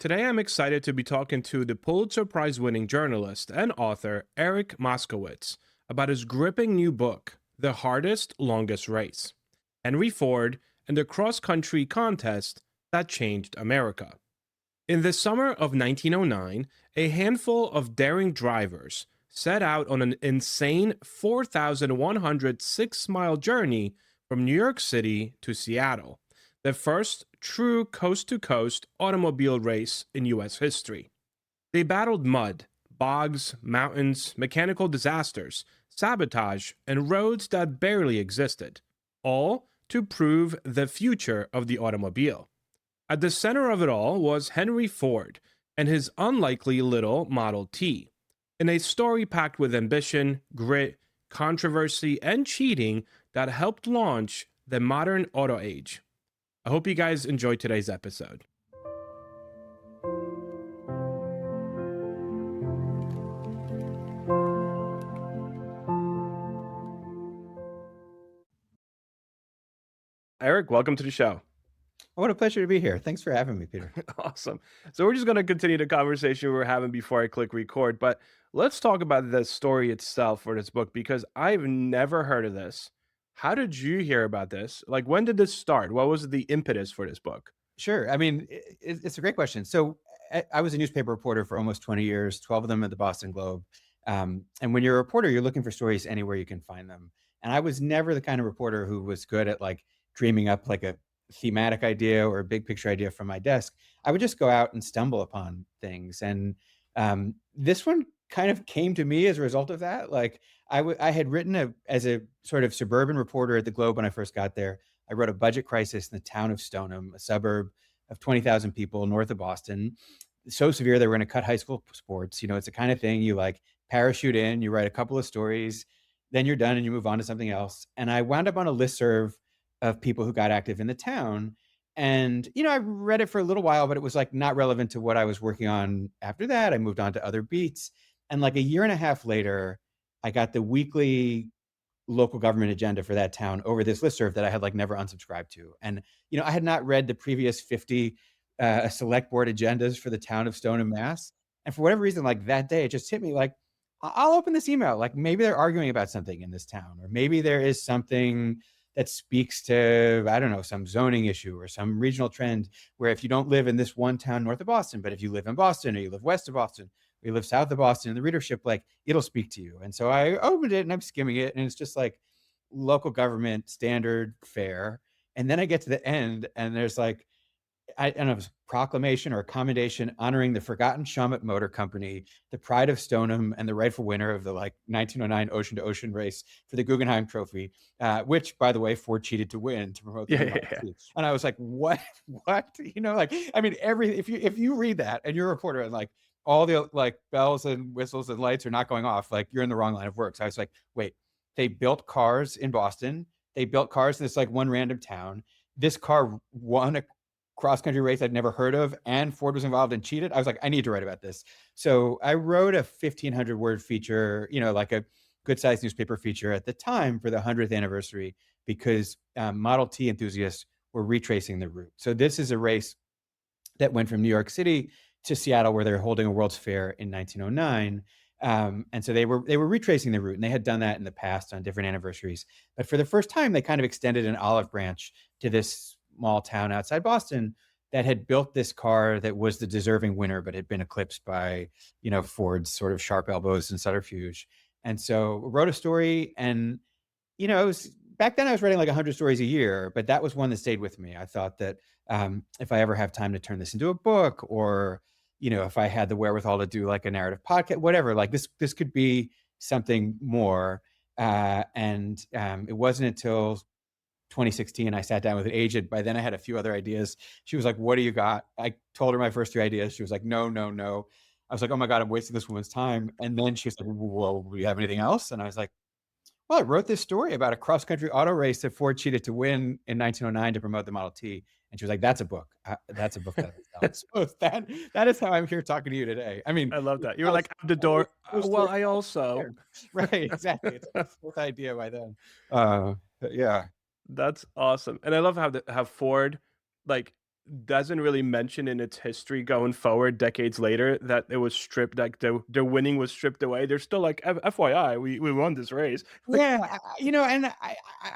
Today, I'm excited to be talking to the Pulitzer Prize-winning journalist and author Eric Moskowitz about his gripping new book, The Hardest, Longest Race: Henry Ford and the Cross-Country Contest That Changed America. In the summer of 1909, a handful of daring drivers set out on an insane 4,106-mile journey from New York City to Seattle, the first true coast to coast automobile race in U.S. history. They battled mud, bogs, mountains, mechanical disasters, sabotage, and roads that barely existed, all to prove the future of the automobile. At the center of it all was Henry Ford and his unlikely little Model T, in a story packed with ambition, grit, controversy, and cheating that helped launch the modern auto age. I hope you guys enjoyed today's episode. Eric, welcome to the show. Oh, what a pleasure to be here. Thanks for having me, Peter. Awesome. So we're just going to continue the conversation we were having before I click record, but let's talk about the story itself for this book because I've never heard of this. How did you hear about this? Like, when did this start? What was the impetus for this book? Sure. I mean, it's a great question. So I was a newspaper reporter for almost 20 years, 12 of them at the Boston Globe. And when you're a reporter, you're looking for stories anywhere you can find them. And I was never the kind of reporter who was good at like dreaming up like a thematic idea or a big picture idea from my desk. I would just go out and stumble upon things. And this one kind of came to me as a result of that. Like I had written as a sort of suburban reporter at the Globe when I first got there. I wrote a budget crisis in the town of Stoneham, a suburb of 20,000 people north of Boston. So severe they were going to cut high school sports. You know, it's the kind of thing you like parachute in, you write a couple of stories, then you're done and you move on to something else. And I wound up on a listserv of people who got active in the town. And, you know, I read it for a little while, but it was like not relevant to what I was working on after that. I moved on to other beats. And like a year and a half later, I got the weekly local government agenda for that town over this listserv that I had like never unsubscribed to. And, you know, I had not read the previous 50 select board agendas for the town of Stoneham, Mass. And for whatever reason, like that day, it just hit me like, I'll open this email. Like maybe they're arguing about something in this town, or maybe there is something that speaks to, I don't know, some zoning issue or some regional trend where if you don't live in this one town north of Boston, but if you live in Boston or you live west of Boston, or you live south of Boston, the readership, like it'll speak to you. And so I opened it and I'm skimming it and it's just like local government standard fare. And then I get to the end and there's like, I don't know if it's a proclamation or a commendation honoring the forgotten Shawmut Motor Company, the pride of Stoneham, and the rightful winner of the like 1909 Ocean to Ocean race for the Guggenheim Trophy, which, by the way, Ford cheated to win to promote the Yeah, new yeah, Model yeah. T. And I was like, what? What? You know, like I mean, if you read that and you're a reporter and like all the like bells and whistles and lights are not going off, like you're in the wrong line of work. So I was like, wait, they built cars in Boston. They built cars in this like one random town. This car won a cross country race I'd never heard of, and Ford was involved and cheated. I was like, I need to write about this. So I wrote a 1,500 word feature, you know, like a good sized newspaper feature at the time for the 100th anniversary, because Model T enthusiasts were retracing the route. So this is a race that went from New York City to Seattle, where they were holding a World's Fair in 1909. And so they were retracing the route, and they had done that in the past on different anniversaries. But for the first time, they kind of extended an olive branch to this small town outside Boston that had built this car that was the deserving winner, but had been eclipsed by, you know, Ford's sort of sharp elbows and subterfuge. And so wrote a story, and, you know, it was, back then I was writing like 100 stories a year, but that was one that stayed with me. I thought that if I ever have time to turn this into a book, or, you know, if I had the wherewithal to do like a narrative podcast, whatever, like this could be something more. And it wasn't until 2016, I sat down with an agent. By then I had a few other ideas. She was like, what do you got? I told her my first three ideas. She was like, no, no, no. I was like, oh my God, I'm wasting this woman's time. And then she was like, well, do you have anything else? And I was like, well, I wrote this story about a cross-country auto race that Ford cheated to win in 1909 to promote the Model T. And she was like, that's a book. That's a book that I sell. So that is how I'm here talking to you today. I mean, I love that. You were that was like, out the door. the first Well, story I also. there. Right, exactly. It's like the fourth idea by then. Uh, yeah. That's awesome. And I love how Ford, like, doesn't really mention in its history going forward decades later that it was stripped, like their winning was stripped away. They're still like, FYI, we won this race." Like, Yeah, and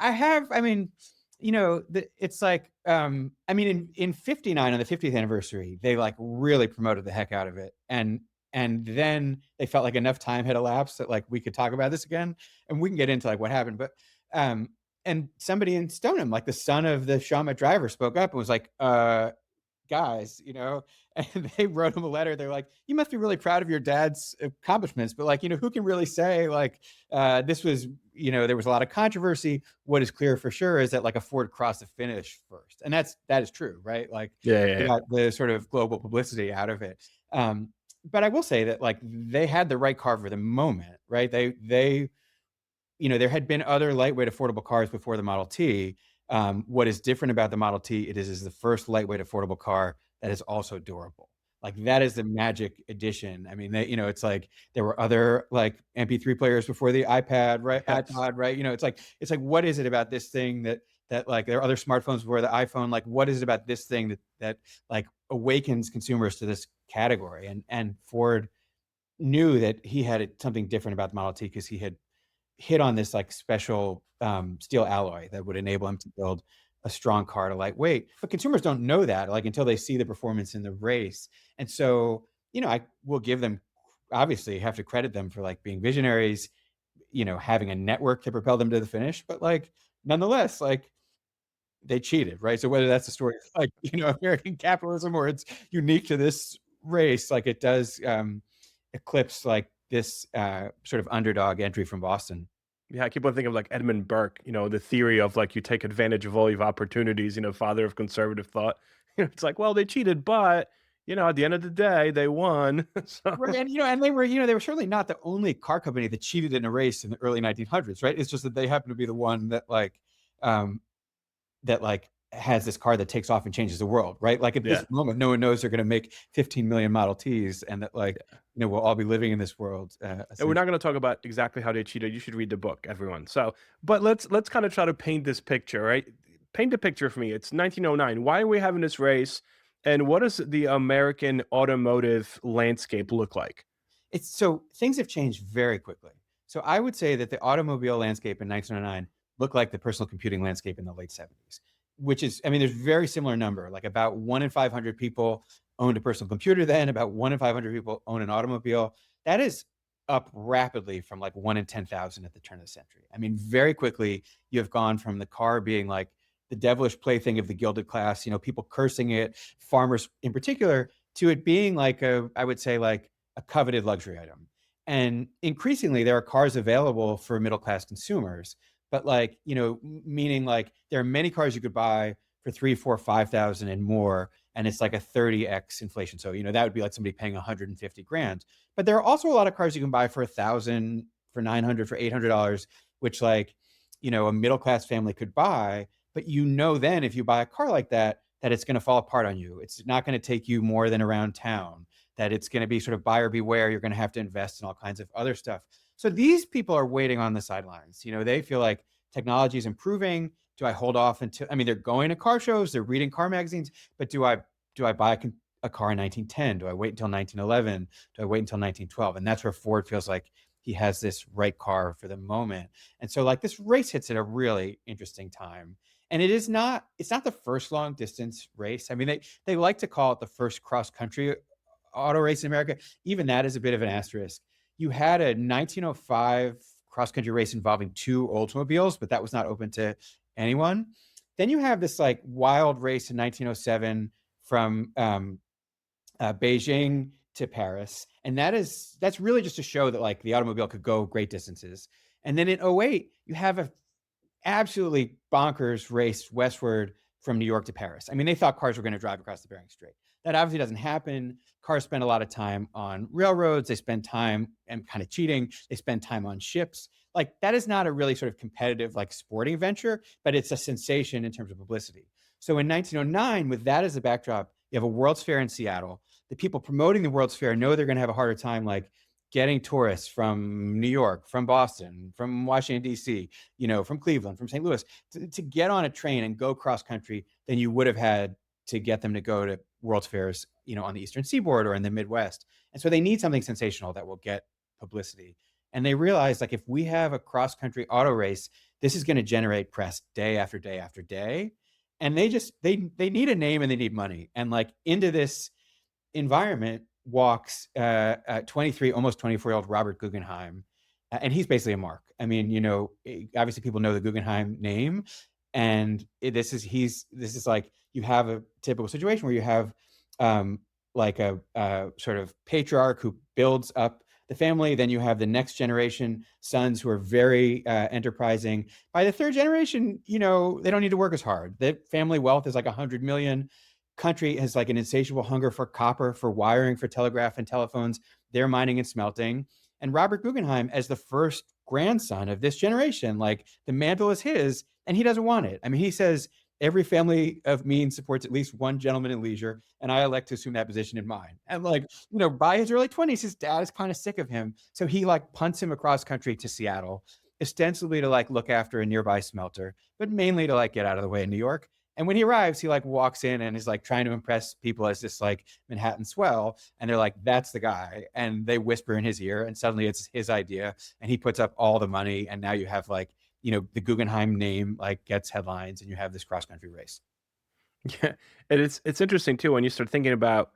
I have, I mean, it's like, I mean, in '59 on the 50th anniversary, they like really promoted the heck out of it, and then they felt like enough time had elapsed that like we could talk about this again, and we can get into like what happened, but um, and somebody in Stoneham, like the son of the Shawmut driver, spoke up and was like, guys, and they wrote him a letter. They're like, you must be really proud of your dad's accomplishments, but like, who can really say like this was, there was a lot of controversy. What is clear for sure is that like a Ford crossed the finish first, and that is true, right? Like yeah, they yeah, got the sort of global publicity out of it. But I will say that like they had the right car for the moment, right? They there had been other lightweight affordable cars before the Model T. What is different about the Model T, it is the first lightweight affordable car that is also durable. Like that is the magic addition. I mean, it's like there were other like MP3 players before the iPad, right? yes. iPod, right? It's like what is it about this thing that like there are other smartphones before the iPhone? Like what is it about this thing that like awakens consumers to this category? And Ford knew that he had something different about the Model T because he had hit on this like special steel alloy that would enable him to build a strong car to lightweight. But consumers don't know that like until they see the performance in the race. And so, I will give them obviously have to credit them for like being visionaries, having a network to propel them to the finish. But like nonetheless, like they cheated, right? So whether that's the story of like, American capitalism or it's unique to this race, like it does eclipse like this sort of underdog entry from Boston. Yeah, I keep on thinking of like Edmund Burke, the theory of like you take advantage of all your opportunities, father of conservative thought. It's like, well, they cheated, but at the end of the day, they won. So Right, and they were certainly not the only car company that cheated in a race in the early 1900s, right? It's just that they happen to be the one um, that like has this car that takes off and changes the world, right? Like at yeah, this moment, no one knows they're going to make 15 million Model Ts, and that like yeah. we'll all be living in this world. And we're not Essentially, going to talk about exactly how they cheated. You should read the book, everyone. So, but let's kind of try to paint this picture, right? Paint a picture for me. It's 1909. Why are we having this race? And what does the American automotive landscape look like? it's so things have changed very quickly. So I would say that the automobile landscape in 1909 looked like the personal computing landscape in the late 70s, which is, I mean, there's very similar number, like about 1 in 500 people owned a personal computer then, about 1 in 500 people own an automobile. That is up rapidly from like 1 in 10,000 at the turn of the century. I mean, very quickly, you have gone from the car being like the devilish plaything of the gilded class, people cursing it, farmers in particular, to it being like I would say like a coveted luxury item. And increasingly, there are cars available for middle class consumers, but like, meaning like there are many cars you could buy for 3, 4, 5,000 and more, and it's like a 30x inflation. So that would be like somebody paying 150 grand. But there are also a lot of cars you can buy for 1,000, for 900, for $800, which like a middle class family could buy. But then if you buy a car like that, that it's going to fall apart on you. It's not going to take you more than around town. That it's going to be sort of buyer beware. You're going to have to invest in all kinds of other stuff. So these people are waiting on the sidelines. They feel like technology is improving. Do I hold off until? I mean, they're going to car shows, they're reading car magazines, but do I buy a car in 1910? Do I wait until 1911? Do I wait until 1912? And that's where Ford feels like he has this right car for the moment. And so like this race hits at a really interesting time. And it's not the first long distance race. I mean, they like to call it the first cross country auto race in America. Even that is a bit of an asterisk. You had a 1905 cross country race involving two Oldsmobiles, but that was not open to anyone. Then you have this like wild race in 1907 from Beijing to Paris, and that's really just to show that like the automobile could go great distances. And then in '08, you have a absolutely bonkers race westward from New York to Paris. I mean, they thought cars were going to drive across the Bering Strait. That obviously doesn't happen. Cars spend a lot of time on railroads. They spend time and kind of cheating. They spend time on ships. Like that is not a really sort of competitive like sporting venture, but it's a sensation in terms of publicity. So in 1909, with that as a backdrop, you have a World's Fair in Seattle. The people promoting the World's Fair know they're going to have a harder time like getting tourists from New York, from Boston, from Washington, D.C., from Cleveland, from St. Louis, to get on a train and go cross country than you would have had to get them to go to World's Fairs, on the Eastern Seaboard or in the Midwest. And so they need something sensational that will get publicity. And they realize, like, if we have a cross country auto race, this is going to generate press day after day after day. And they need a name and they need money. And like into this environment walks 23, almost 24-year-old Robert Guggenheim. And he's basically a mark. I mean, obviously people know the Guggenheim name. And this is like, you have a typical situation where you have like a sort of patriarch who builds up the family. Then you have the next generation sons who are very enterprising. By the third generation, they don't need to work as hard. The family wealth is like 100 million. Country has like an insatiable hunger for copper, for wiring, for telegraph and telephones. They're mining and smelting. And Robert Guggenheim, as the first grandson of this generation, like the mantle is his, and he doesn't want it. I mean, he says, every family of means supports at least one gentleman in leisure, and I elect to assume that position in mine. And like, by his early 20s, his dad is kind of sick of him. So he like punts him across country to Seattle, ostensibly to like look after a nearby smelter, but mainly to like get out of the way in New York. And when he arrives, he like walks in and is like trying to impress people as this like Manhattan swell. And they're like, that's the guy. And they whisper in his ear, and suddenly it's his idea. And he puts up all the money. And now you have like, the Guggenheim name like gets headlines, and you have this cross country race. Yeah, and it's interesting too when you start thinking about.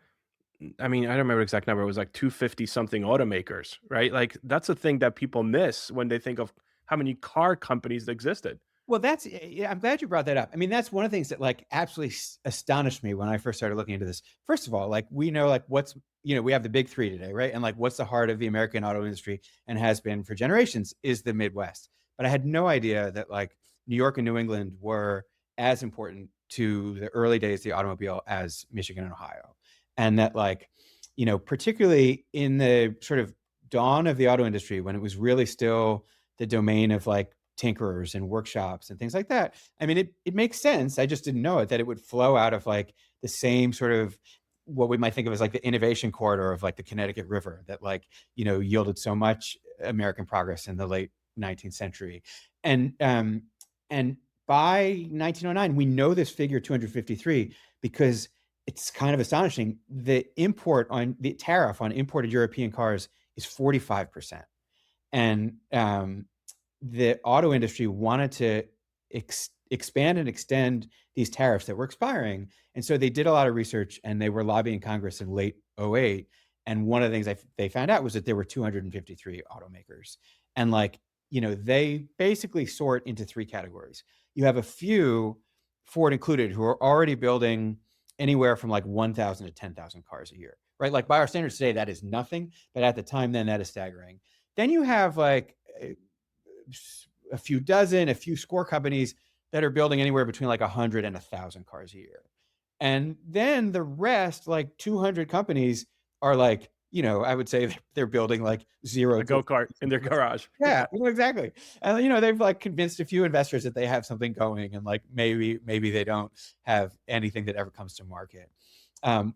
I mean, I don't remember the exact number. It was like 250 something automakers, right? Like that's a thing that people miss when they think of how many car companies existed. Well, yeah, I'm glad you brought that up. I mean, that's one of the things that like absolutely astonished me when I first started looking into this. First of all, like we know like we have the big three today, right? And like what's the heart of the American auto industry and has been for generations is the Midwest. But I had no idea that like New York and New England were as important to the early days of the automobile as Michigan and Ohio. And that like, particularly in the sort of dawn of the auto industry, when it was really still the domain of like tinkerers and workshops and things like that. I mean, it makes sense. I just didn't know it, that it would flow out of like the same sort of what we might think of as like the innovation corridor of like the Connecticut River that like, yielded so much American progress in the late 19th century. And by 1909, we know this figure 253 because it's kind of astonishing. The tariff on imported European cars is 45%. And the auto industry wanted to expand and extend these tariffs that were expiring. And so they did a lot of research, and they were lobbying Congress in late 08. And one of the things they found out was that there were 253 automakers. And like, they basically sort into three categories. You have a few, Ford included, who are already building anywhere from like 1,000 to 10,000 cars a year, right? Like by our standards today, that is nothing. But at the time then, that is staggering. Then you have like a few score companies that are building anywhere between like 100 and 1,000 cars a year. And then the rest, like 200 companies, are like, I would say they're building like zero A go-kart in their garage. Yeah, exactly. And they've like convinced a few investors that they have something going, and like maybe they don't have anything that ever comes to market.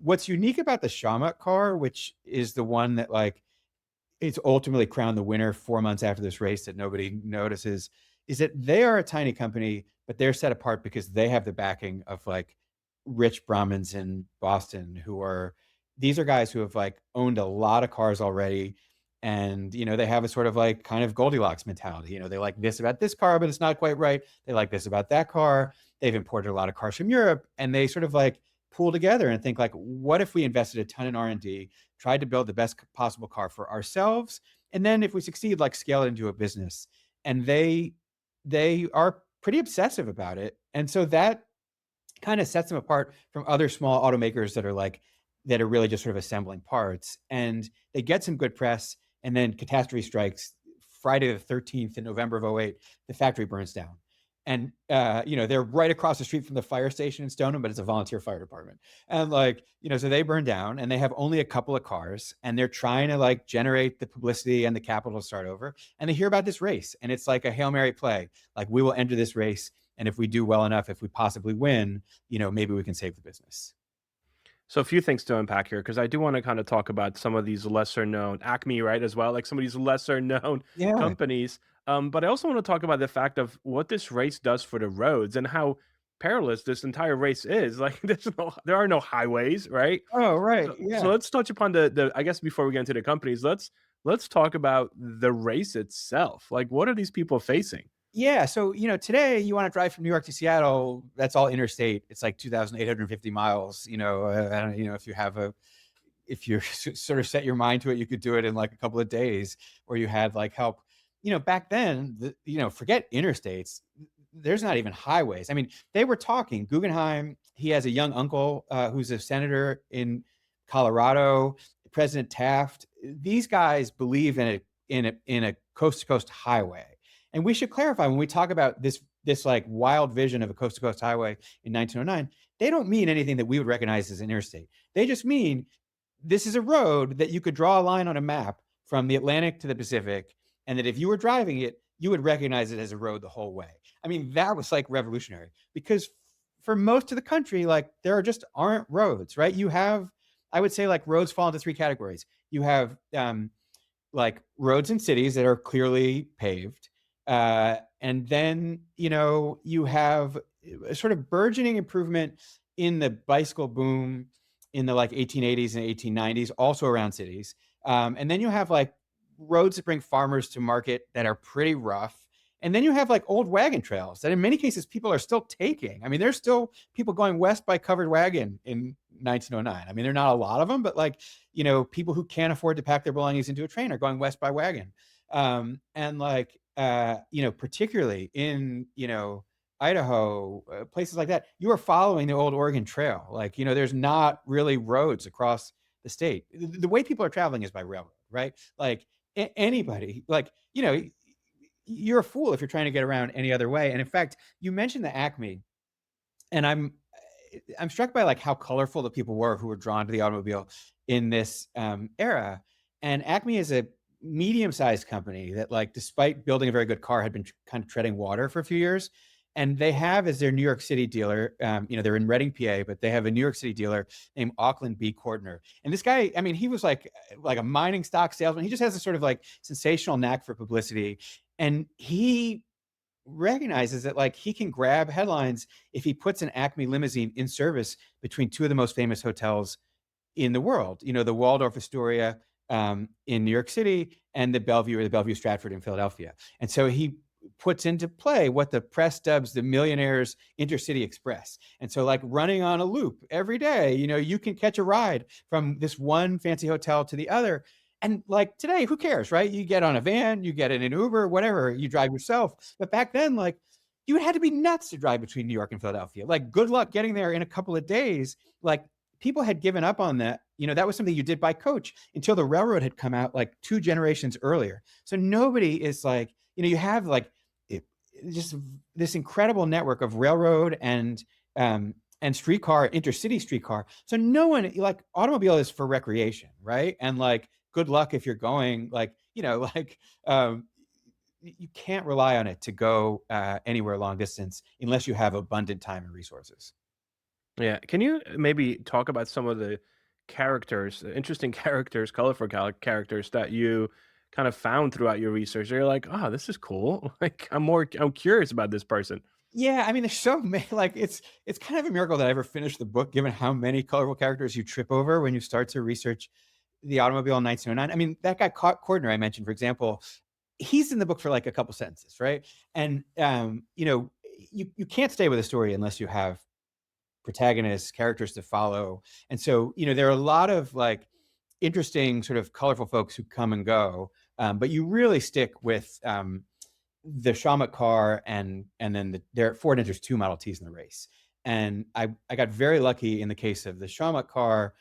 What's unique about the Shawmut car, which is the one that like it's ultimately crowned the winner 4 months after this race that nobody notices, is that they are a tiny company, but they're set apart because they have the backing of like rich Brahmins in Boston these are guys who have like owned a lot of cars already. And, they have a sort of like kind of Goldilocks mentality. They like this about this car, but it's not quite right. They like this about that car. They've imported a lot of cars from Europe, and they sort of like pool together and think like, what if we invested a ton in R&D, tried to build the best possible car for ourselves, and then if we succeed, like scale it into a business. And they are pretty obsessive about it. And so that kind of sets them apart from other small automakers that are really just sort of assembling parts. And they get some good press, and then catastrophe strikes. Friday the 13th in November of 08, the factory burns down. And, they're right across the street from the fire station in Stoneham, but it's a volunteer fire department. And like, so they burn down, and they have only a couple of cars, and they're trying to like generate the publicity and the capital to start over. And they hear about this race, and it's like a Hail Mary play. Like, we will enter this race, and if we do well enough, if we possibly win, maybe we can save the business. So a few things to unpack here, because I do want to kind of talk about some of these lesser known Acme, right, as well, like some of these lesser known Yeah. companies. But I also want to talk about the fact of what this race does for the roads and how perilous this entire race is. Like, there are no highways, right? Oh, right. So Yeah. let's touch upon the I guess before we get into the companies, let's talk about the race itself. Like, what are these people facing? Yeah. So, today you want to drive from New York to Seattle, that's all interstate. It's like 2,850 miles. I don't, if you sort of set your mind to it, you could do it in like a couple of days, or you had like help. Back then, forget interstates. There's not even highways. I mean, they were talking. Guggenheim, he has a young uncle who's a senator in Colorado. President Taft. These guys believe in a coast to coast highway. And we should clarify when we talk about this like wild vision of a coast to coast highway in 1909, they don't mean anything that we would recognize as an interstate. They just mean this is a road that you could draw a line on a map from the Atlantic to the Pacific, and that if you were driving it, you would recognize it as a road the whole way. I mean, that was like revolutionary because for most of the country, like there just aren't roads, right? You have, I would say, like roads fall into three categories. You have like roads in cities that are clearly paved. And then, you have a sort of burgeoning improvement in the bicycle boom in the like 1880s and 1890s, also around cities. And then you have like roads that bring farmers to market that are pretty rough. And then you have like old wagon trails that in many cases people are still taking. I mean, there's still people going west by covered wagon in 1909. I mean, there are not a lot of them, but like, people who can't afford to pack their belongings into a train are going west by wagon. And like, particularly in, Idaho, places like that, you are following the old Oregon Trail. Like, there's not really roads across the state. The way people are traveling is by railroad, right? Like anybody, like, you're a fool if you're trying to get around any other way. And in fact, you mentioned the Acme, and I'm struck by like how colorful the people were who were drawn to the automobile in this era. And Acme is a medium-sized company that, like, despite building a very good car, had been kind of treading water for a few years. And they have as their New York City dealer, they're in Reading, PA, but they have a New York City dealer named Auckland B. Cordner. And this guy, I mean, he was like a mining stock salesman. He just has a sort of like sensational knack for publicity. And he recognizes that like he can grab headlines if he puts an Acme limousine in service between two of the most famous hotels in the world, the Waldorf Astoria in New York City and the Bellevue or the Bellevue Stratford in Philadelphia. And so he puts into play what the press dubs the millionaires intercity express. And so like running on a loop every day, you can catch a ride from this one fancy hotel to the other. And like today, who cares, right? You get on a van, you get in an Uber, whatever, you drive yourself. But back then, like you had to be nuts to drive between New York and Philadelphia. Like good luck getting there in a couple of days. Like people had given up on that. That was something you did by coach until the railroad had come out like 2 generations earlier. So nobody is like, you have like just this incredible network of railroad and streetcar, intercity streetcar. So no one, like automobile is for recreation, right? And like good luck if you're going like, you can't rely on it to go anywhere long distance unless you have abundant time and resources. Yeah. Can you maybe talk about some of the characters, interesting characters, colorful characters that you kind of found throughout your research? You're like, oh, this is cool. Like, I'm curious about this person. Yeah, I mean, there's so many. Like, it's kind of a miracle that I ever finished the book, given how many colorful characters you trip over when you start to research the automobile in 1909. I mean, that guy Cordner I mentioned, for example, he's in the book for like a couple sentences, right? And you can't stay with a story unless you have protagonists, characters to follow. And so, there are a lot of like interesting, sort of colorful folks who come and go, but you really stick with the Shawmut car and then their Ford enters 2 Model Ts in the race. And I got very lucky in the case of the Shawmut car,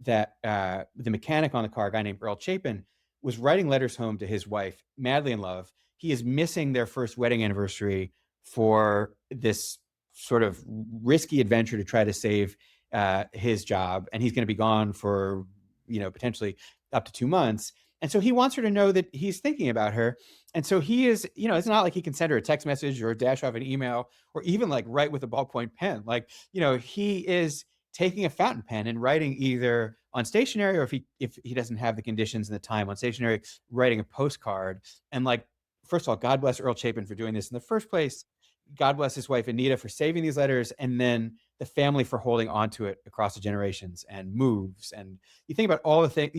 that the mechanic on the car, a guy named Earl Chapin, was writing letters home to his wife, madly in love. He is missing their first wedding anniversary for this sort of risky adventure to try to save his job, and he's going to be gone for potentially up to 2 months. And so he wants her to know that he's thinking about her. And so he is, it's not like he can send her a text message or dash off an email or even like write with a ballpoint pen. Like, he is taking a fountain pen and writing either on stationery, or if he doesn't have the conditions and the time on stationery, writing a postcard. And like, first of all, God bless Earl Chapin for doing this in the first place. God bless his wife Anita for saving these letters, and then the family for holding on to it across the generations and moves. And you think about all the things,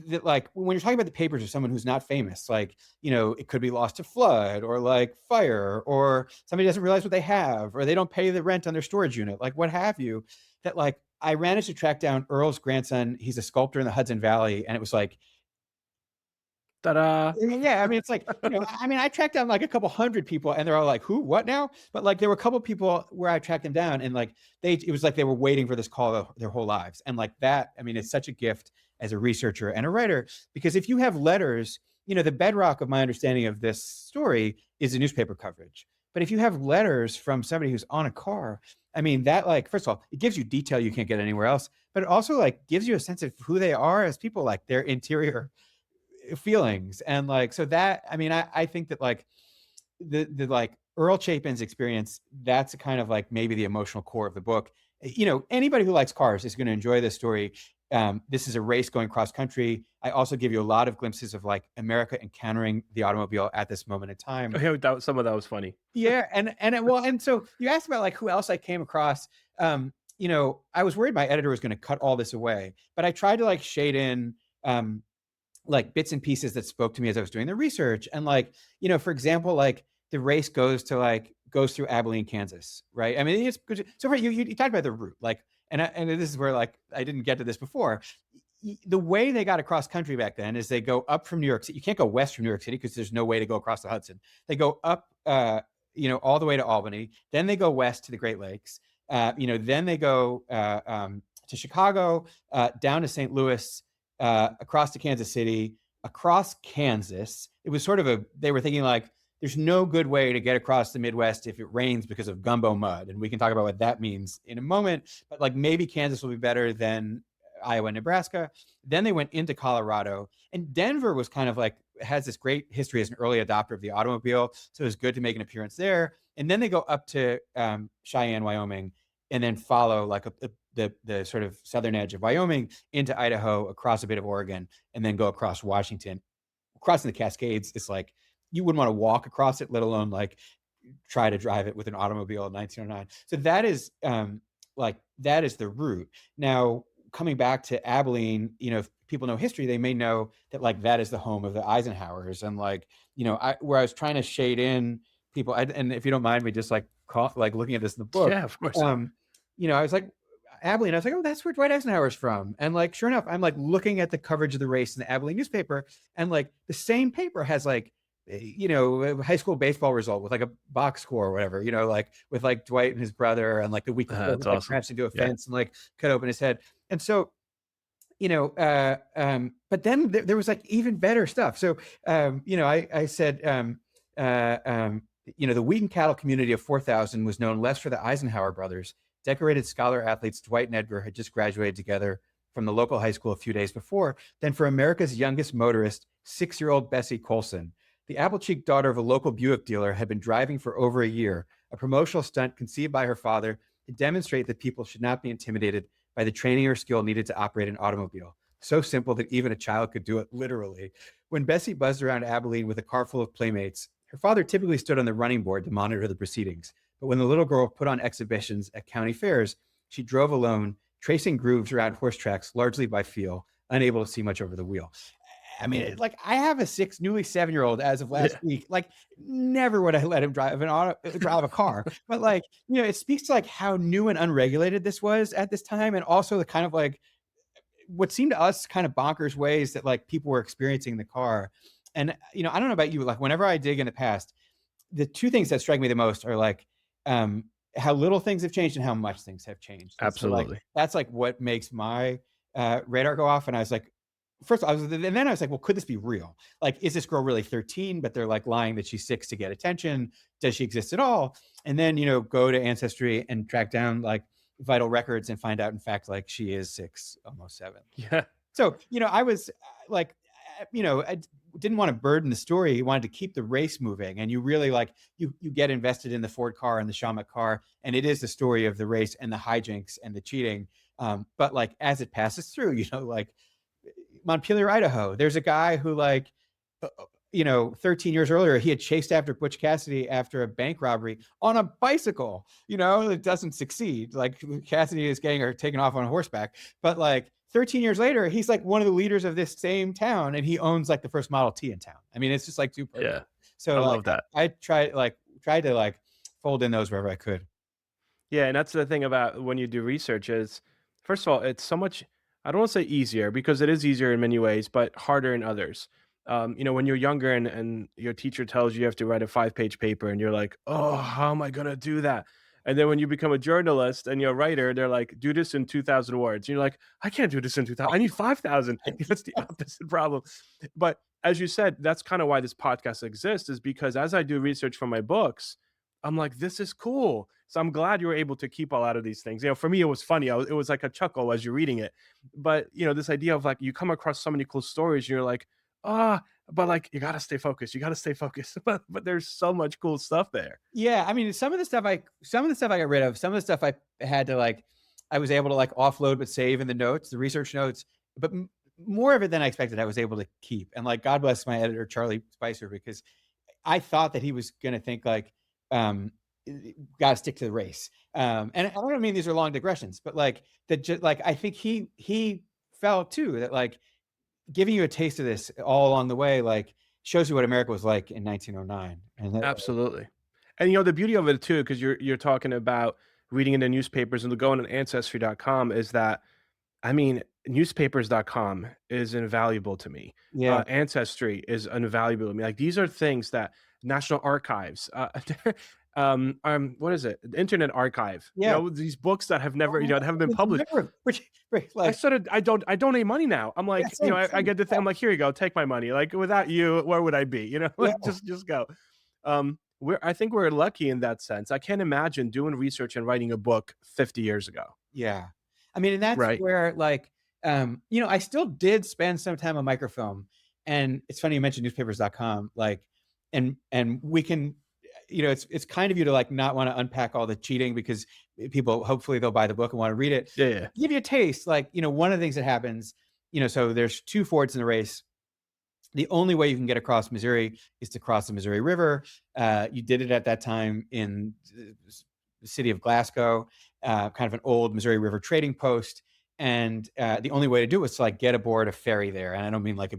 that, like, when you're talking about the papers of someone who's not famous, like, it could be lost to flood or like fire, or somebody doesn't realize what they have, or they don't pay the rent on their storage unit, like what have you. That, like, I managed to track down Earl's grandson. He's a sculptor in the Hudson Valley, and it was like, Ta-da! yeah, I mean, it's like, I mean, I tracked down like a couple hundred people, and they're all like, "Who? What now?" But like, there were a couple people where I tracked them down, and like, it was like they were waiting for this call their whole lives, and like that. I mean, it's such a gift as a researcher and a writer, because if you have letters, the bedrock of my understanding of this story is the newspaper coverage. But if you have letters from somebody who's on a car, I mean, that, like, first of all, it gives you detail you can't get anywhere else, but it also like gives you a sense of who they are as people, like their interior feelings. And like, so that, I mean, I think that, like, the like Earl Chapin's experience, that's a kind of like maybe the emotional core of the book. Anybody who likes cars is going to enjoy this story. This is a race going cross country. I also give you a lot of glimpses of like America encountering the automobile at this moment in time. Okay, some of that was funny. Yeah, and so you asked about like who else I came across. I was worried my editor was going to cut all this away, but I tried to like shade in like bits and pieces that spoke to me as I was doing the research. And like, for example, like the race goes through Abilene, Kansas, right? I mean, it's so far you talked about the route, like, and this is where, like, I didn't get to this before. The way they got across country back then is they go up from New York City. You can't go west from New York City because there's no way to go across the Hudson. They go up, all the way to Albany. Then they go west to the Great Lakes. Then they go to Chicago, down to St. Louis, across to Kansas City, across Kansas. It was sort of they were thinking like, there's no good way to get across the Midwest if it rains because of gumbo mud. And we can talk about what that means in a moment, but like maybe Kansas will be better than Iowa and Nebraska. Then they went into Colorado, and Denver was kind of like, has this great history as an early adopter of the automobile. So it was good to make an appearance there. And then they go up to Cheyenne, Wyoming, and then follow like the sort of southern edge of Wyoming into Idaho, across a bit of Oregon, and then go across Washington. Crossing the Cascades, it's like you wouldn't want to walk across it, let alone like try to drive it with an automobile in 1909. So that is that is the route. Now, coming back to Abilene, if people know history, they may know that like that is the home of the Eisenhowers. And like, where I was trying to shade in people, and if you don't mind me just like looking at this in the book, Yeah, of course. I was like, Abilene, I was like, oh, that's where Dwight Eisenhower's from. And like, sure enough, I'm like looking at the coverage of the race in the Abilene newspaper, and like the same paper has like, a high school baseball result with like a box score or whatever, like with like Dwight and his brother, and like the week before, That's like awesome. crashed into a Yeah. fence and like cut open his head. And so, but then there was like even better stuff. So, I said, the Wheaton cattle community of 4,000 was known less for the Eisenhower brothers. Decorated scholar athletes Dwight and Edgar had just graduated together from the local high school a few days before, than for America's youngest motorist, 6-year-old Bessie Colson. The apple-cheeked daughter of a local Buick dealer had been driving for over a year, a promotional stunt conceived by her father to demonstrate that people should not be intimidated by the training or skill needed to operate an automobile. So simple that even a child could do it literally. When Bessie buzzed around Abilene with a car full of playmates, her father typically stood on the running board to monitor the proceedings. But when the little girl put on exhibitions at county fairs, she drove alone, tracing grooves around horse tracks largely by feel, unable to see much over the wheel. I mean, like, I have a newly 7-year-old as of last week. Like, never would I let him drive a car. But like, it speaks to like how new and unregulated this was at this time, and also the kind of like what seemed to us kind of bonkers ways that like people were experiencing the car. And I don't know about you, like whenever I dig in the past, the two things that strike me the most are like how little things have changed and how much things have changed. And so like Absolutely. that's like what makes my radar go off. And I was like, and then I was like, well, could this be real? Like, is this girl really 13, but they're like lying that she's 6 to get attention? Does she exist at all? And then, go to Ancestry and track down like vital records and find out, in fact, like she is 6, almost 7. Yeah. So, I was like, I didn't want to burden the story. You wanted to keep the race moving. And you really like, you get invested in the Ford car and the Shamak car. And it is the story of the race and the hijinks and the cheating. But like, as it passes through, like Montpelier, Idaho, there's a guy who like, 13 years earlier, he had chased after Butch Cassidy after a bank robbery on a bicycle. It doesn't succeed. Like Cassidy is getting her taken off on horseback, but like 13 years later, he's like one of the leaders of this same town, and he owns like the first Model T in town. I mean, it's just like too perfect. Yeah, I So like love that. I tried to like fold in those wherever I could. Yeah, and that's the thing about when you do research is, first of all, it's so much. I don't want to say easier because it is easier in many ways, but harder in others. When you're younger and your teacher tells you you have to write a 5-page paper, and you're like, "Oh, how am I gonna do that?" And then when you become a journalist and you're a writer, they're like, "Do this in 2,000 words." And you're like, "I can't do this in 2,000. I need 5,000." That's the opposite problem. But as you said, that's kind of why this podcast exists, is because as I do research for my books, I'm like, this is cool. So I'm glad you were able to keep a lot of these things. For me, it was funny. It was like a chuckle as you're reading it. But this idea of like you come across so many cool stories, and you're like, ah, but like you gotta stay focused. You gotta stay focused. But there's so much cool stuff there. Yeah, I mean, some of the stuff I got rid of, some of the stuff I had to like, I was able to like offload but save in the notes, the research notes, but more of it than I expected, I was able to keep. And like, God bless my editor, Charlie Spicer, because I thought that he was going to think like, um, got to stick to the race. And I don't mean these are long digressions, but like that, just like I think he felt too that like giving you a taste of this all along the way, like shows you what America was like in 1909, and that, Absolutely. And the beauty of it too, because you're talking about reading in the newspapers and going on ancestry.com, is that I mean, newspapers.com is invaluable to me. yeah, Ancestry is invaluable to me. Like these are things that National Archives, what is it? The Internet Archive. yeah. These books that have never, that haven't been Which published. I like, started. I donate money now. I'm yeah, like, same, I same. get the thing. I'm like, here you go, take my money. Like without you, where would I be? Yeah, Like just go. I think we're lucky in that sense. I can't imagine doing research and writing a book 50 years ago. yeah. I mean, and that's Right. where like, I still did spend some time on microfilm, and it's funny you mentioned newspapers.com, like, and we can, it's kind of you to like not want to unpack all the cheating because people hopefully they'll buy the book and want to read it. Yeah. Yeah. Give you a taste, like, one of the things that happens, so there's two Fords in the race. The only way you can get across Missouri is to cross the Missouri River. You did it at that time in the city of Glasgow, kind of an old Missouri River trading post. And the only way to do it was to like get aboard a ferry there. And I don't mean like a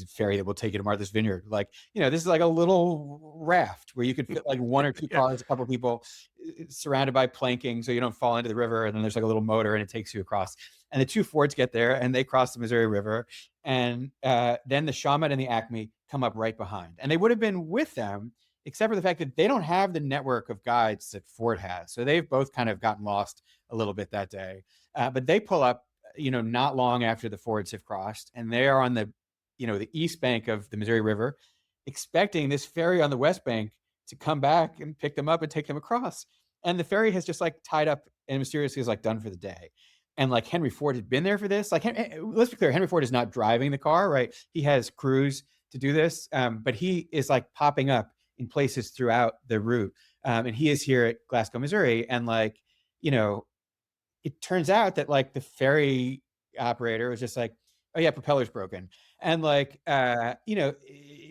ferry that will take you to Martha's Vineyard. Like, this is like a little raft where you could fit like one or two Yeah. cars, a couple of people surrounded by planking so you don't fall into the river. And then there's like a little motor and it takes you across. And the two Fords get there and they cross the Missouri River. And then the Shawmut and the Acme come up right behind. And they would have been with them, except for the fact that they don't have the network of guides that Ford has. So they've both kind of gotten lost a little bit that day. But they pull up, not long after the Fords have crossed. And they are on the east bank of the Missouri River, expecting this ferry on the west bank to come back and pick them up and take them across. And the ferry has just like tied up and mysteriously is like done for the day. And like Henry Ford had been there for this. Like, let's be clear, Henry Ford is not driving the car, right? He has crews to do this, but he is like popping up in places throughout the route. And he is here at Glasgow, Missouri. And like, it turns out that like the ferry operator was just like, oh yeah, propeller's broken. And like,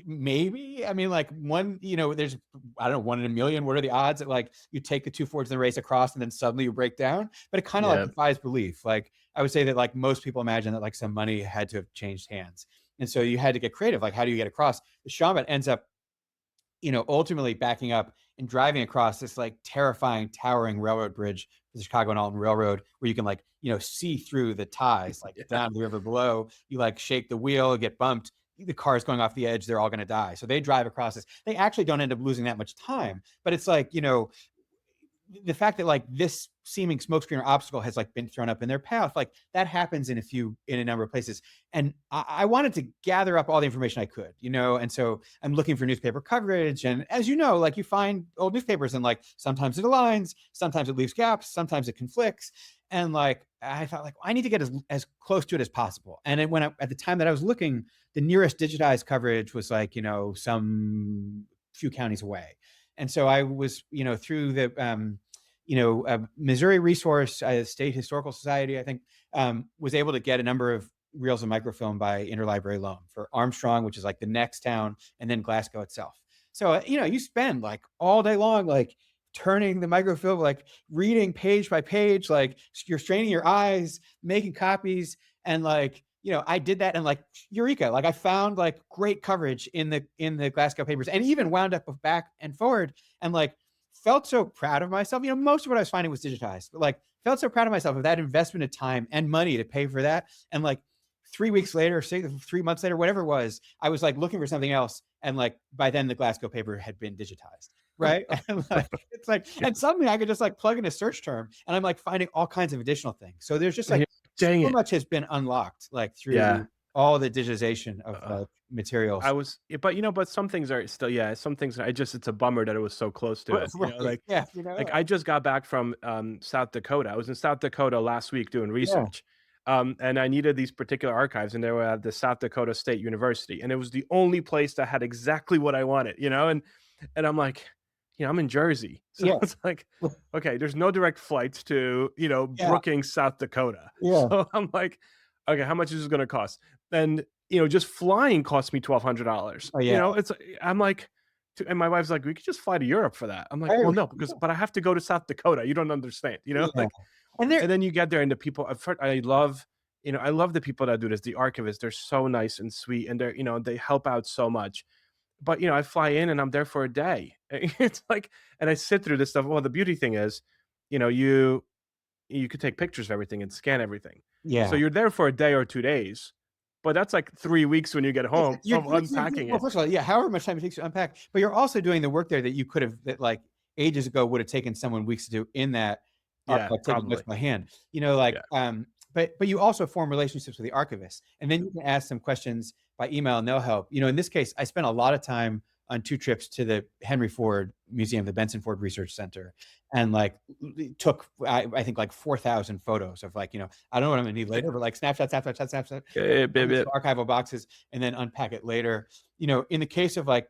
maybe, I mean, like one, there's, I don't know, 1 in a million. What are the odds that like you take the two Fords in the race across and then suddenly you break down? But it kind of like Yeah. defies belief. Like I would say that like most people imagine that like some money had to have changed hands. And so you had to get creative. Like, how do you get across? The Shawmut ends up, ultimately backing up and driving across this like terrifying, towering railroad bridge, the Chicago and Alton Railroad, where you can like, see through the ties, like Yeah. down the river below. You like shake the wheel, get bumped, the car's going off the edge, they're all going to die. So they drive across this. They actually don't end up losing that much time, but it's like, the fact that like this seeming smokescreen or obstacle has like been thrown up in their path, like that happens in a number of places. And I wanted to gather up all the information I could, and so I'm looking for newspaper coverage. And as you know, like you find old newspapers and like sometimes it aligns, sometimes it leaves gaps, sometimes it conflicts. And like, I thought like, I need to get as close to it as possible. And at the time that I was looking, the nearest digitized coverage was like, some few counties away. And so I was, through the, Missouri Resource State Historical Society, I think, was able to get a number of reels of microfilm by interlibrary loan for Armstrong, which is like the next town, and then Glasgow itself. So, you spend like all day long, like turning the microfilm, like reading page by page, like you're straining your eyes, making copies. And like, I did that, and like, eureka, like I found like great coverage in the Glasgow papers, and even wound up back and forward, and like felt so proud of myself. Most of what I was finding was digitized, but like felt so proud of myself of that investment of time and money to pay for that. And like 3 weeks later, 3 months later, whatever it was, I was like looking for something else. And like by then the Glasgow paper had been digitized. Right. And like, it's like, and suddenly I could just like plug in a search term, and I'm like finding all kinds of additional things. So there's just like Dang so it. much has been unlocked, like Yeah. through all the digitization of Uh, I materials. was, but but some things are still, yeah, some things it's a bummer that it was so close to it. Right. Yeah. Like I just got back from South Dakota. I was in South Dakota last week doing Yeah. research. And I needed these particular archives, and they were at the South Dakota State University, and it was the only place that had exactly what I wanted, and I'm like, I'm in Jersey, so Yeah. it's like, okay, there's no direct flights to, Yeah. Brookings, South Dakota. Yeah. So I'm like, okay, how much is this going to cost? And just flying cost me $1,200. Oh yeah. It's I'm like, and my wife's like, we could just fly to Europe for that. I'm like, well, Right. no, but I have to go to South Dakota. You don't understand, Yeah. like, And there, and then you get there, and the people, I love, I love the people that do this, the archivists. They're so nice and sweet, and they help out so much. But I fly in, and I'm there for a day. It's like, and I sit through this stuff. Well, the beauty thing is, you could take pictures of everything and scan everything. So yeah. you're there for a day or 2 days, but that's like 3 weeks when you get Yeah, home of unpacking well, it. first of all, yeah, however much time it takes to unpack, but you're also doing the work there that you could have, that like ages ago would have taken someone weeks to do in that Yeah, archive, taking notes probably. by hand. Like, Yeah. but you also form relationships with the archivists, and then you can ask them questions by email, and they'll help. In this case, I spent a lot of time on 2 trips to the Henry Ford Museum, the Benson Ford Research Center, and like took, I think like 4,000 photos of like, I don't know what I'm gonna need later, but like snapshot, Yeah, put into yeah, archival boxes, and then unpack it later. In the case of like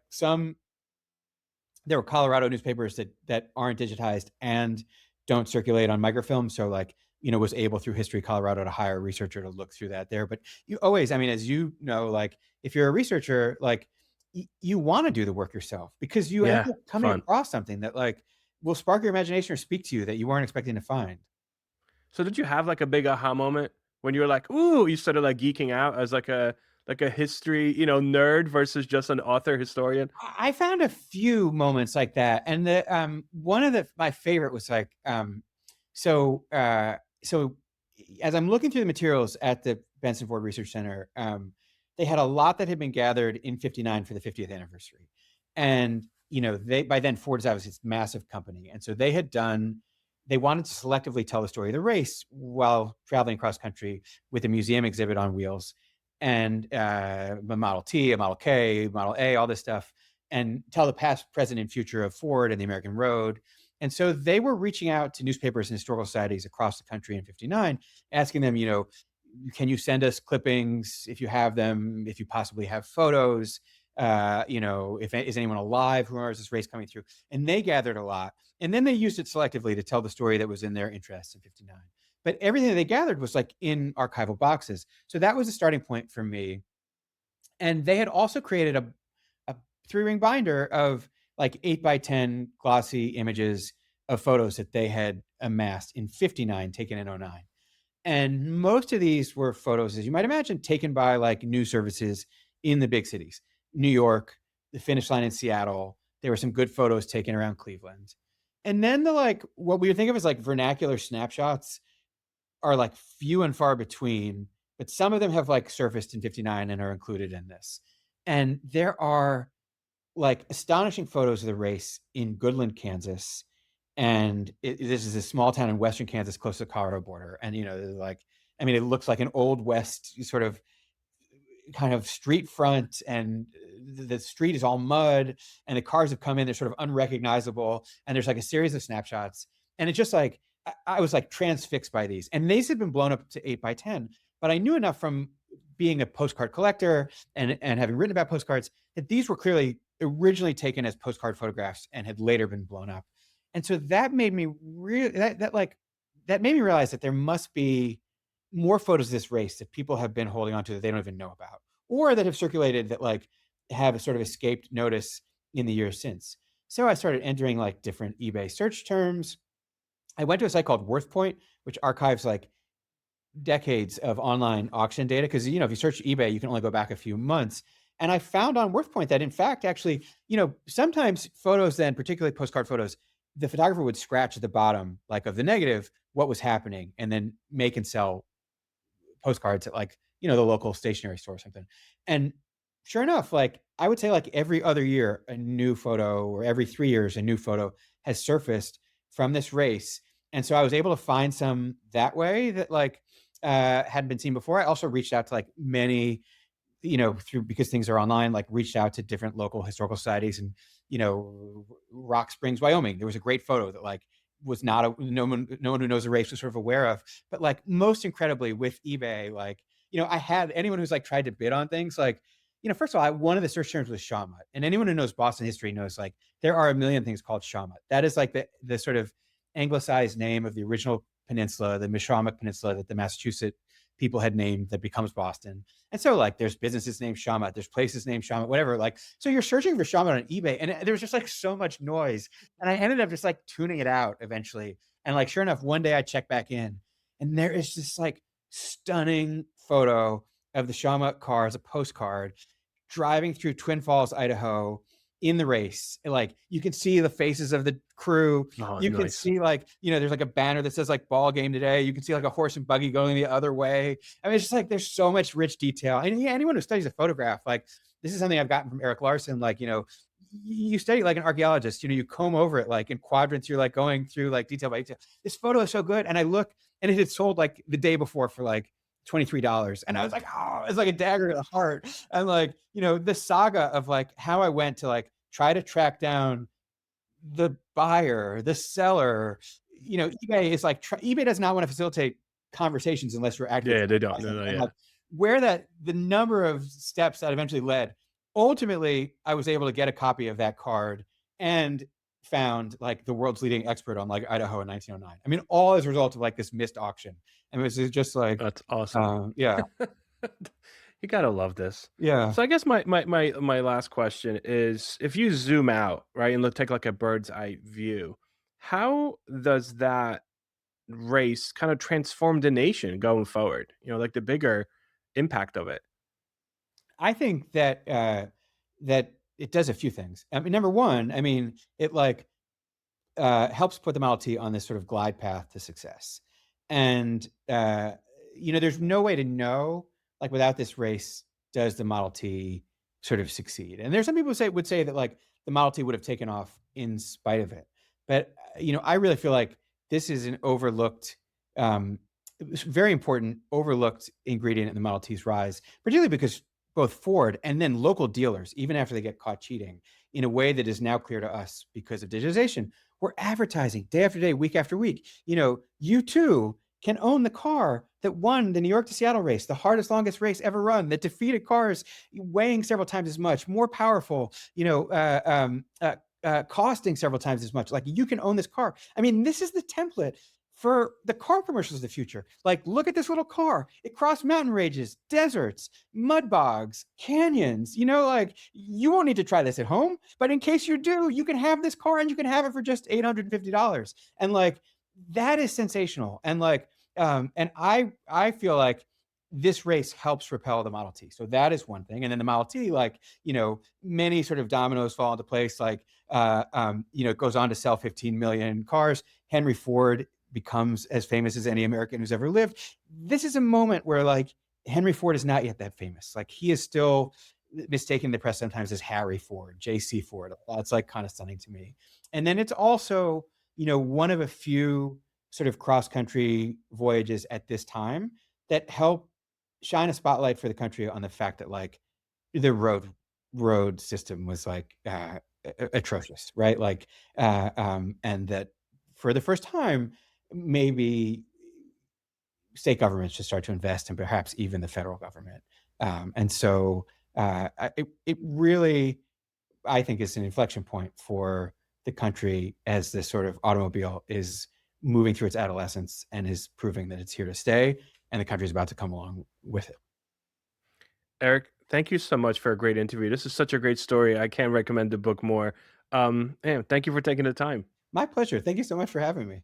there were Colorado newspapers that aren't digitized and don't circulate on microfilm. So like, was able through History Colorado to hire a researcher to look through that there. But you always, I mean, as you know, like if you're a researcher, like you want to do the work yourself, because you end yeah, up coming fun. across something that like will spark your imagination or speak to you that you weren't expecting to find. So did you have like a big aha moment when you were like, ooh, you started like geeking out as like a history, nerd versus just an author historian? I found a few moments like that, and the one of my favorite was like so as I'm looking through the materials at the Benson Ford Research Center, they had a lot that had been gathered in '59 for the 50th anniversary, and they, by then Ford is obviously this massive company, and so they wanted to selectively tell the story of the race while traveling across country with a museum exhibit on wheels, and a Model T, a Model K, Model A, all this stuff, and tell the past, present, and future of Ford and the American road. And so they were reaching out to newspapers and historical societies across the country in '59, asking them, can you send us clippings if you have them, if you possibly have photos, if is anyone alive who remembers this race coming through? And they gathered a lot, and then they used it selectively to tell the story that was in their interest in '59. But everything that they gathered was like in archival boxes. So that was a starting point for me. And they had also created a 3-ring binder of like 8x10 glossy images of photos that they had amassed in '59, taken in '09. And most of these were photos, as you might imagine, taken by like news services in the big cities, New York, the finish line in Seattle. There were some good photos taken around Cleveland. And then the like, what we would think of as like vernacular snapshots are like few and far between, but some of them have like surfaced in '59 and are included in this. And there are like astonishing photos of the race in Goodland, Kansas. And this is a small town in western Kansas, close to the Colorado border. And, like, I mean, it looks like an old West sort of kind of street front, and the street is all mud, and the cars have come in, they're sort of unrecognizable. And there's like a series of snapshots. And it's just like, I was like transfixed by these. And these had been blown up to 8x10. But I knew enough from being a postcard collector and having written about postcards that these were clearly originally taken as postcard photographs and had later been blown up. And so that made me that made me realize that there must be more photos of this race that people have been holding on to that they don't even know about, or that have circulated that like have sort of escaped notice in the years since. So I started entering like different eBay search terms. I went to a site called WorthPoint, which archives like decades of online auction data. Cause if you search eBay, you can only go back a few months. And I found on WorthPoint that in fact, actually, sometimes photos then, particularly postcard photos, the photographer would scratch at the bottom, like of the negative, what was happening, and then make and sell postcards at like, the local stationery store or something. And sure enough, like I would say like every other year, a new photo, or every 3 years, a new photo has surfaced from this race. And so I was able to find some that way that like hadn't been seen before. I also reached out to like many, through, because things are online, like reached out to different local historical societies and, Rock Springs, Wyoming. There was a great photo that like was not no one who knows the race was sort of aware of. But like most incredibly with eBay, like, I had anyone who's like tried to bid on things like, first of all, one of the search terms was Shawmut. And anyone who knows Boston history knows like there are a million things called Shawmut. That is like the sort of anglicized name of the original peninsula, the Mishomic Peninsula that the Massachusetts people had named that becomes Boston. And so like there's businesses named Shawmut, there's places named Shawmut, whatever. Like, so you're searching for Shawmut on eBay and there was just like so much noise. And I ended up just like tuning it out eventually. And like, sure enough, one day I check back in and there is this like stunning photo of the Shawmut car as a postcard driving through Twin Falls, Idaho in the race. Like you can see the faces of the crew. Oh, You can nice. see like, there's like a banner that says like ball game today. You can see like a horse and buggy going the other way. I mean, it's just like there's so much rich detail. And yeah, anyone who studies a photograph, like this is something I've gotten from Eric Larson. Like, you study like an archaeologist, you comb over it like in quadrants, you're like going through like detail by detail. This photo is so good. And I look and it had sold like the day before for like $23. And I was like, oh, it's like a dagger to the heart. And like, the saga of like how I went to like try to track down the buyer, the seller, eBay is like, eBay does not want to facilitate conversations unless you're actively Yeah, they don't. No, present. no, And yeah. like where the number of steps that eventually led, ultimately, I was able to get a copy of that card and found like the world's leading expert on like Idaho in 1909. I mean, all as a result of like this missed auction. And it was just like, That's awesome. yeah, You gotta love this. yeah. So I guess my last question is, if you zoom out, right, and look, take like a bird's eye view, how does that race kind of transform the nation going forward? Like the bigger impact of it. I think that that it does a few things. I mean, number one, I mean, it like helps put the Model T on this sort of glide path to success. And there's no way to know, like, without this race, does the Model T sort of succeed? And there's some people would say that like the Model T would have taken off in spite of it. But I really feel like this is an overlooked, very important overlooked ingredient in the Model T's rise, particularly because both Ford and then local dealers, even after they get caught cheating, in a way that is now clear to us because of digitization, we're advertising day after day, week after week. You too can own the car that won the New York to Seattle race, the hardest, longest race ever run, that defeated cars weighing several times as much, more powerful, costing several times as much. Like you can own this car. I mean, this is the template for the car commercials of the future. Like, look at this little car. It crossed mountain ranges, deserts, mud bogs, canyons. Like you won't need to try this at home, but in case you do, you can have this car and you can have it for just $850. And like that is sensational. And like, and I feel like this race helps propel the Model T. So that is one thing. And then the Model T, like, many sort of dominoes fall into place. Like, it goes on to sell 15 million cars. Henry Ford becomes as famous as any American who's ever lived. This is a moment where like Henry Ford is not yet that famous. Like he is still mistaken in the press sometimes as Harry Ford, JC Ford. That's like kind of stunning to me. And then it's also, one of a few sort of cross-country voyages at this time that help shine a spotlight for the country on the fact that like the road system was like atrocious, right? Like, and that for the first time, maybe state governments should start to invest and perhaps even the federal government. And so it really, I think, is an inflection point for the country as this sort of automobile is moving through its adolescence and is proving that it's here to stay. and the country's about to come along with it. Eric, thank you so much for a great interview. This is such a great story. I can't recommend the book more. And thank you for taking the time. My pleasure. Thank you so much for having me.